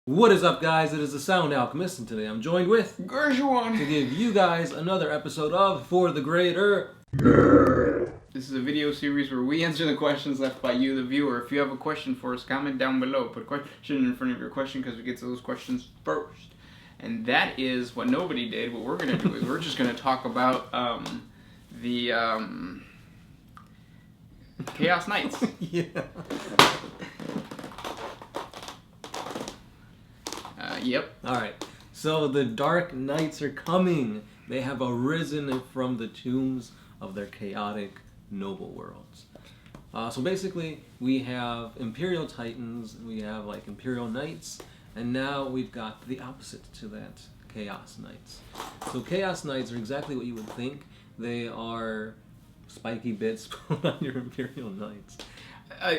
What is up, guys? It is the Sound Alchemist, and today I'm joined with Gershwan to give you guys another episode of For the Greater. This is a video series where we answer the questions left by you, the viewer. If you have a question for us, comment down below. Put a question in front of your question because we get to those questions first. And that is what nobody did. What we're going to do is we're just going to talk about the Chaos Knights. Yeah. Yep. Alright, so the Dark Knights are coming. They have arisen from the tombs of their chaotic noble worlds. So basically, we have Imperial Titans, we have like Imperial Knights, and now we've got the opposite to that, Chaos Knights. So Chaos Knights are exactly what you would think. They are spiky bits put on your Imperial Knights.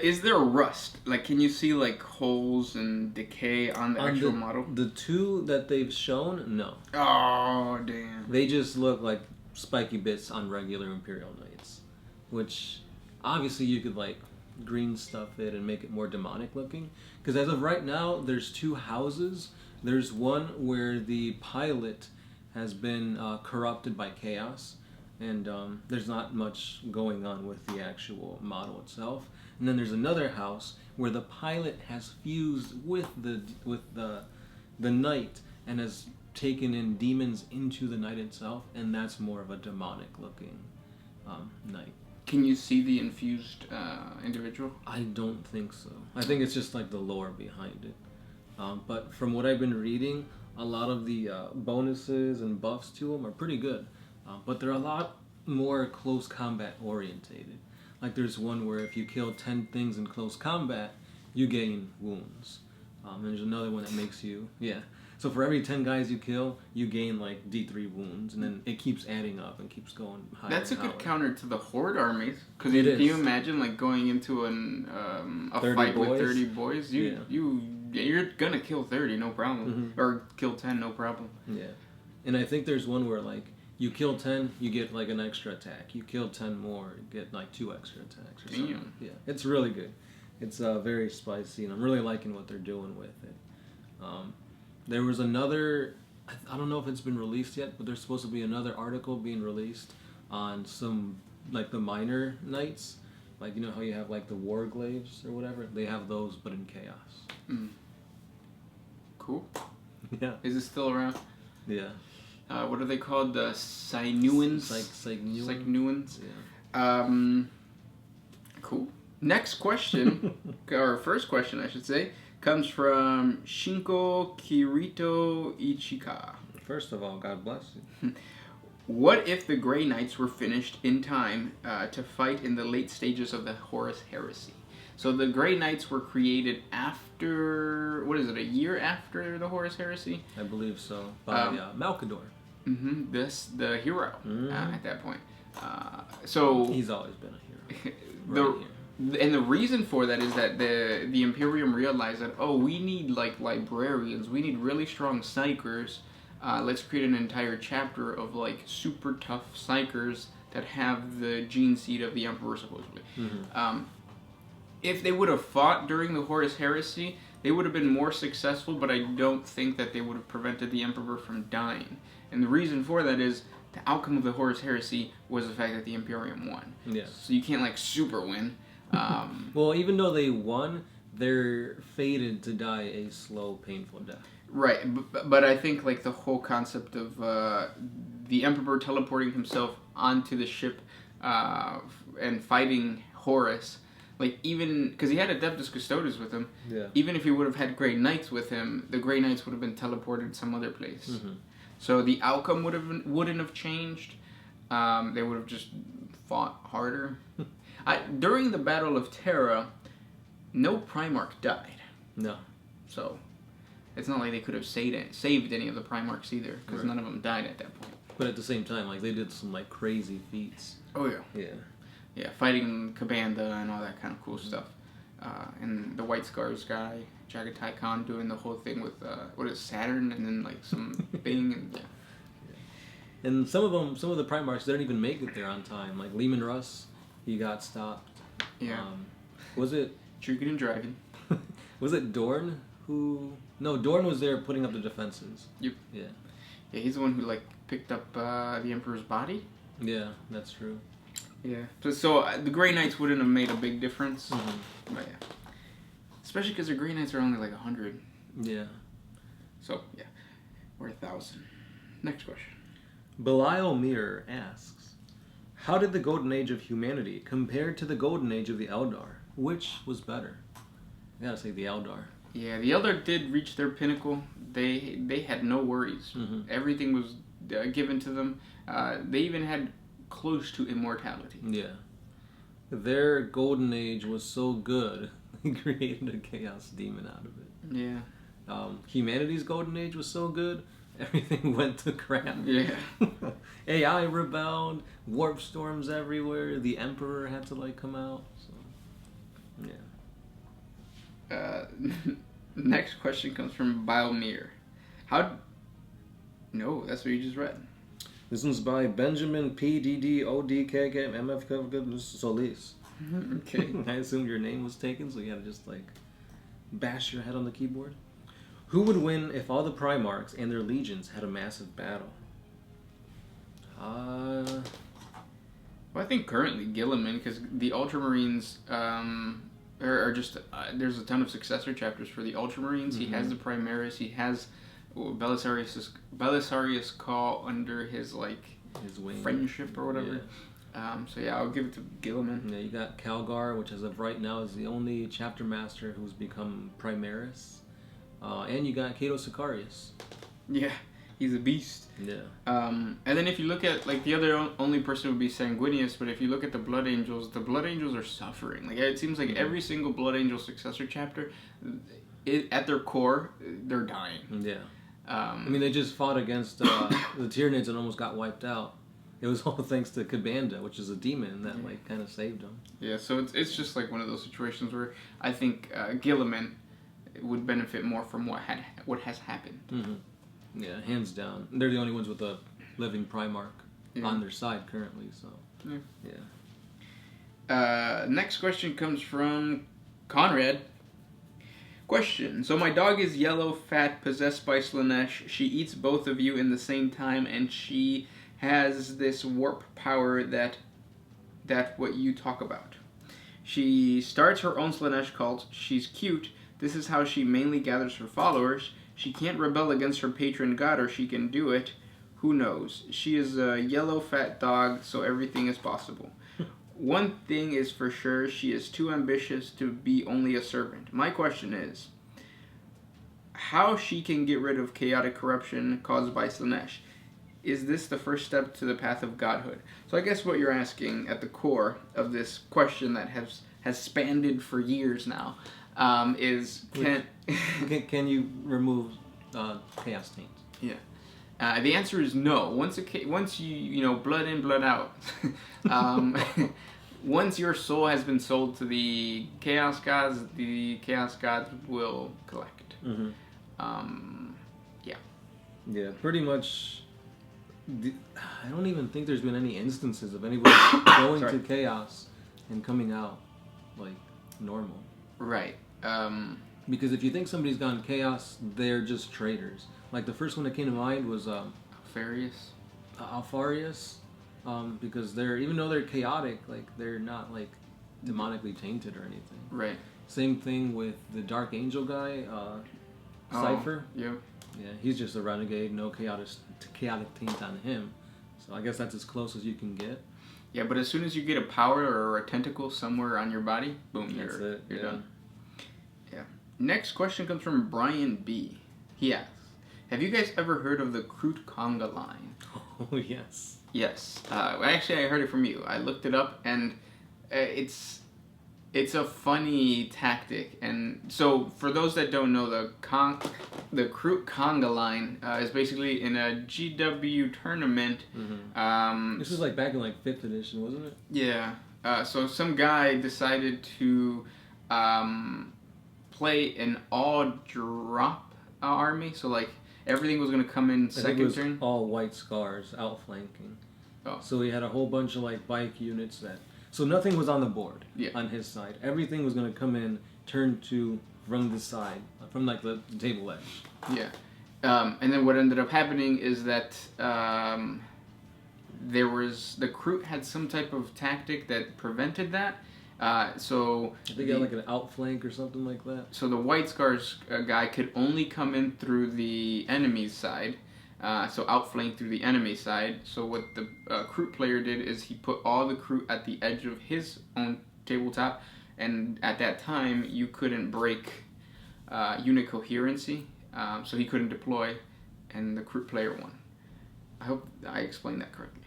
Is there rust? Like, can you see like holes and decay on the actual model? The two that they've shown, no. Oh, damn. They just look like spiky bits on regular Imperial Knights, which obviously you could like green stuff it and make it more demonic looking. Because as of right now, there's two houses. There's one where the pilot has been corrupted by chaos, and there's not much going on with the actual model itself. And then there's another house where the pilot has fused with the knight and has taken in demons into the knight itself, and that's more of a demonic looking knight. Can you see the infused individual? I don't think so. I think it's just like the lore behind it. But from what I've been reading, a lot of the bonuses and buffs to them are pretty good. But they're a lot more close combat orientated. Like there's one where if you kill 10 things in close combat, you gain wounds. And there's another one that makes you, So for every 10 guys you kill, you gain like D3 wounds, and then it keeps adding up and keeps going higher. That's a good counter to the Horde armies. Because It can you is. imagine like going into a 30 fight boys? with 30 boys? You're gonna kill 30, no problem. Mhm. Or kill 10, no problem. Yeah. And I think there's one where like you kill 10, you get like an extra attack. You kill 10 more, you get like 2 extra attacks or something. Damn. Yeah, it's really good. It's very spicy, and I'm really liking what they're doing with it. There was another, I don't know if it's been released yet, but there's supposed to be another article being released on some, like the minor knights. Like, you know how you have like the war glaives or whatever? They have those, but in chaos. Mm. Cool. Yeah. Is it still around? Yeah. What are they called? The Sinuans? Psychnuans? Yeah. Cool. Next question, or first question I should say, comes from Shinko Kirito Ichika. First of all, God bless you. What if the Grey Knights were finished in time to fight in the late stages of the Horus heresy? So the Grey Knights were created after, what is it, a year after the Horus heresy? I believe so. By Malkador. Mm-hmm. The hero at that point. So he's always been a hero. And the reason for that is that the Imperium realized that, oh, we need like librarians, we need really strong psychers. Let's create an entire chapter of like super tough psychers that have the gene seed of the Emperor supposedly. Mm-hmm. If they would have fought during the Horus heresy, they would have been more successful, but I don't think that they would have prevented the Emperor from dying. And the reason for that is the outcome of the Horus heresy was the fact that the Imperium won. Yeah. So you can't like super win. Well, even though they won, they're fated to die a slow, painful death. Right, but I think like the whole concept of the Emperor teleporting himself onto the ship and fighting Horus, like even because he had Adeptus Custodes with him, even if he would have had Grey Knights with him, the Grey Knights would have been teleported some other place. Mm-hmm. So the outcome wouldn't have changed. They would have just fought harder. During the Battle of Terra, no Primarch died. No. So it's not like they could have saved any of the Primarchs either, because none of them died at that point. But at the same time, like they did some like crazy feats. Oh yeah. Yeah. Yeah, fighting Kabanda and all that kind of cool stuff. And the White Scars guy, Jagatai Khan, doing the whole thing with Saturn, and then like some thing, and And some of the Primarchs didn't even make it there on time. Like Lehman Russ, he got stopped. Yeah. Was it Drinking and driving. Was it Dorn Who? No, Dorn was there putting up the defenses. Yep. Yeah. Yeah, he's the one who like picked up the Emperor's body. Yeah, that's true. Yeah. So the Grey Knights wouldn't have made a big difference. Mm-hmm. But yeah. Especially because the Grey Knights are only like 100. Yeah. So yeah, we're 1,000. Next question. Belial Mirror asks, how did the Golden Age of humanity compare to the Golden Age of the Eldar? Which was better? I gotta say the Eldar. Yeah, the Eldar did reach their pinnacle. They had no worries. Mm-hmm. Everything was given to them. They even had close to immortality. Yeah. Their Golden Age was so good, they created a Chaos Demon out of it. Yeah. Humanity's Golden Age was so good, everything went to crap. Yeah. AI rebelled, warp storms everywhere, the Emperor had to like come out. So, yeah. Next question comes from Biomir. No, that's what you just read. This one's by Benjamin PDDODKK Solis. Okay. I assumed your name was taken, so you had to just like bash your head on the keyboard. Who would win if all the Primarchs and their legions had a massive battle? Well, I think currently Gilliman, because the Ultramarines are just there's a ton of successor chapters for the Ultramarines. He has the Primaris. He has Belisarius Call under his his wing. Friendship or whatever. Yeah. So yeah, I'll give it to Gilliman. Yeah, you got Calgar, which as of right now is the only chapter master who's become Primaris. And you got Cato Sicarius. Yeah, he's a beast. Yeah. And then if you look at the other only person would be Sanguinius, but if you look at the Blood Angels are suffering. Like it seems like every single Blood Angel successor chapter, at their core, they're dying. Yeah. I mean, they just fought against the Tyranids and almost got wiped out. It was all thanks to Kabanda, which is a demon that kind of saved them. Yeah, so it's just like one of those situations where I think Gilliman would benefit more from what has happened. Mm-hmm. Yeah, hands down. They're the only ones with a living Primarch on their side currently. So yeah. Next question comes from Conrad. Question. So my dog is yellow, fat, possessed by Slanesh. She eats both of you in the same time, and she has this warp power that what you talk about. She starts her own Slanesh cult. She's cute. This is how she mainly gathers her followers. She can't rebel against her patron god, or she can do it. Who knows? She is a yellow, fat dog, so everything is possible. One thing is for sure, she is too ambitious to be only a servant. My question is, how she can get rid of chaotic corruption caused by Slanesh? Is this the first step to the path of godhood? So I guess what you're asking at the core of this question that has spanned for years now is can you remove chaos taint? Yeah. The answer is no. Once you blood in, blood out. Once your soul has been sold to the chaos gods will collect. Mm-hmm. Yeah. Yeah, pretty much. I don't even think there's been any instances of anybody going to chaos and coming out like normal. Right. Because if you think somebody's gone chaos, they're just traitors. Like the first one that came to mind was Alfarius. Because even though they're chaotic, like they're not like demonically tainted or anything. Right. Same thing with the Dark Angel guy, Cypher. Yeah. Yeah, he's just a renegade, no chaotic taint on him. So I guess that's as close as you can get. Yeah, but as soon as you get a power or a tentacle somewhere on your body, boom, you're done. Yeah. Next question comes from Brian B. He asks, have you guys ever heard of the Kroot Conga line? Oh, yes. Yes. Actually, I heard it from you. I looked it up, and it's a funny tactic. And so, for those that don't know, the Kroot Conga line is basically in a GW tournament. Mm-hmm. This was like back in like 5th edition, wasn't it? Yeah. So some guy decided to play an all-drop army. So like everything was going to come in second turn. All white scars outflanking. Oh. So he had a whole bunch of like bike units that. So nothing was on the board on his side. Everything was going to come in turn 2 from the side, from like the table edge. Yeah. And then what ended up happening is that the Kroot had some type of tactic that prevented that. So they got like an outflank or something like that. So the White Scars guy could only come in through the enemy's side. So outflank through the enemy side. So what the Kroot player did is he put all the Kroot at the edge of his own tabletop, and at that time you couldn't break unit coherency, so he couldn't deploy, and the Kroot player won. I hope I explained that correctly.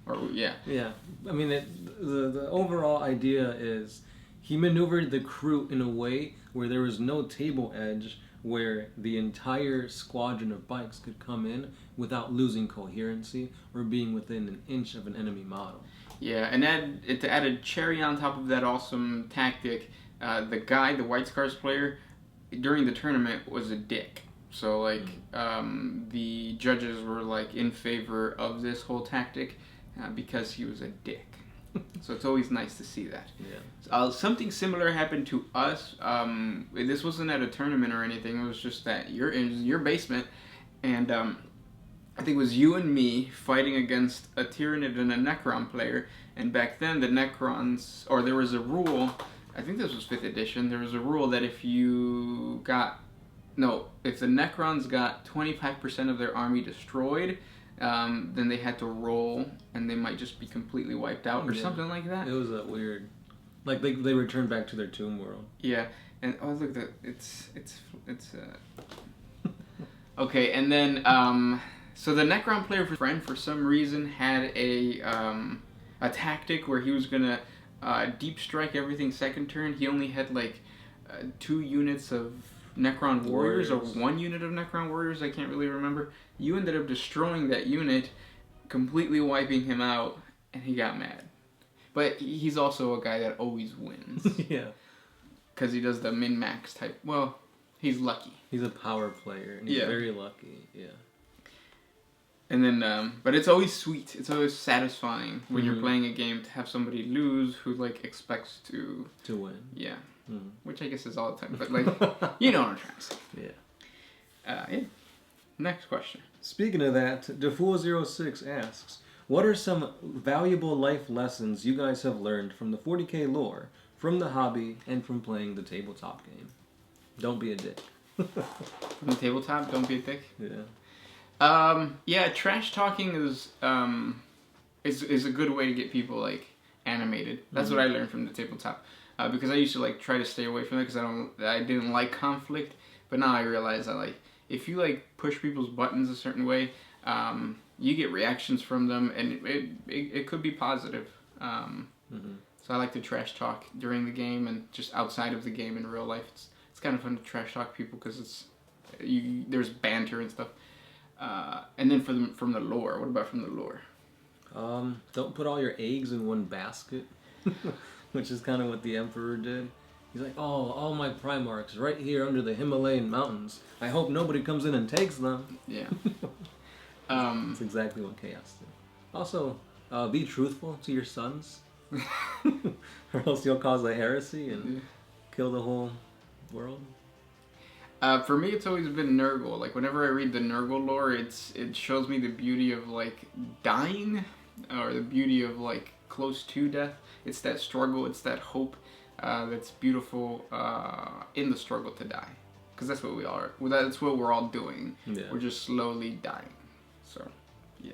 Or yeah. Yeah, I mean the overall idea is he maneuvered the Kroot in a way where there was no table edge, where the entire squadron of bikes could come in without losing coherency or being within an inch of an enemy model. Yeah, and to add a cherry on top of that awesome tactic, the White Scars player, during the tournament was a dick. So like the judges were like in favor of this whole tactic because he was a dick. So it's always nice to see that. Yeah. Something similar happened to us. This wasn't at a tournament or anything. It was just that you're in your basement, and I think it was you and me fighting against a Tyranid and a Necron player. And back then, the Necrons, or there was a rule. I think this was 5th edition. There was a rule that if the Necrons got 25% of their army destroyed, then they had to roll, and they might just be completely wiped out or something like that. It was weird. Like they returned back to their tomb world. Yeah, and oh look, it's okay, and then so the Necron player friend for some reason had a tactic where he was gonna deep strike everything second turn. He only had like 2 units of Necron warriors or 1 unit of Necron warriors, I can't really remember. You ended up destroying that unit, completely wiping him out, and he got mad. But he's also a guy that always wins. Yeah. Because he does the min-max type. Well, he's lucky. He's a power player, and he's very lucky, yeah. And then, but it's always sweet. It's always satisfying when you're playing a game to have somebody lose who, like, expects to win. Yeah. Which I guess is all the time. But, like, you know what I'm trying to say. Yeah. Yeah. Next question. Speaking of that, Defool06 asks, what are some valuable life lessons you guys have learned from the 40K lore, from the hobby, and from playing the tabletop game? Don't be a dick. From the tabletop, don't be a dick? Yeah. Yeah, trash talking is a good way to get people, like, animated. That's what I learned from the tabletop. Because I used to, like, try to stay away from it because I didn't like conflict. But now I realize that, like, if you, like, push people's buttons a certain way, you get reactions from them, and it could be positive. So I like to trash talk during the game and just outside of the game in real life. It's kind of fun to trash talk people because there's banter and stuff. And then from the lore, what about from the lore? Don't put all your eggs in one basket, which is kind of what the Emperor did. He's like, oh, all my Primarchs right here under the Himalayan mountains. I hope nobody comes in and takes them. Yeah. That's exactly what Chaos did. Also, be truthful to your sons, or else you'll cause a heresy and kill the whole world. For me, it's always been Nurgle. Like, whenever I read the Nurgle lore, it shows me the beauty of, like, dying, or the beauty of, like, close to death. It's that struggle, it's that hope that's beautiful in the struggle to die. Because that's what we are. Well, that's what we're all doing. Yeah. We're just slowly dying. So, yeah.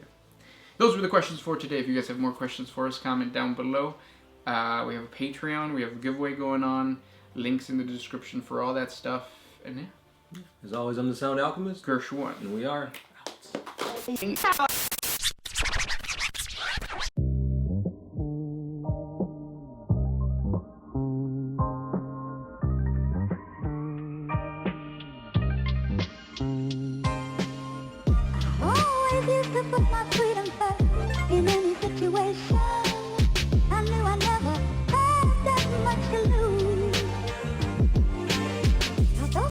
Those were the questions for today. If you guys have more questions for us, comment down below. We have a Patreon. We have a giveaway going on. Links in the description for all that stuff. And yeah. As always, I'm the Sound Alchemist. Gershwin. And we are out. Oh, if you could put my freedom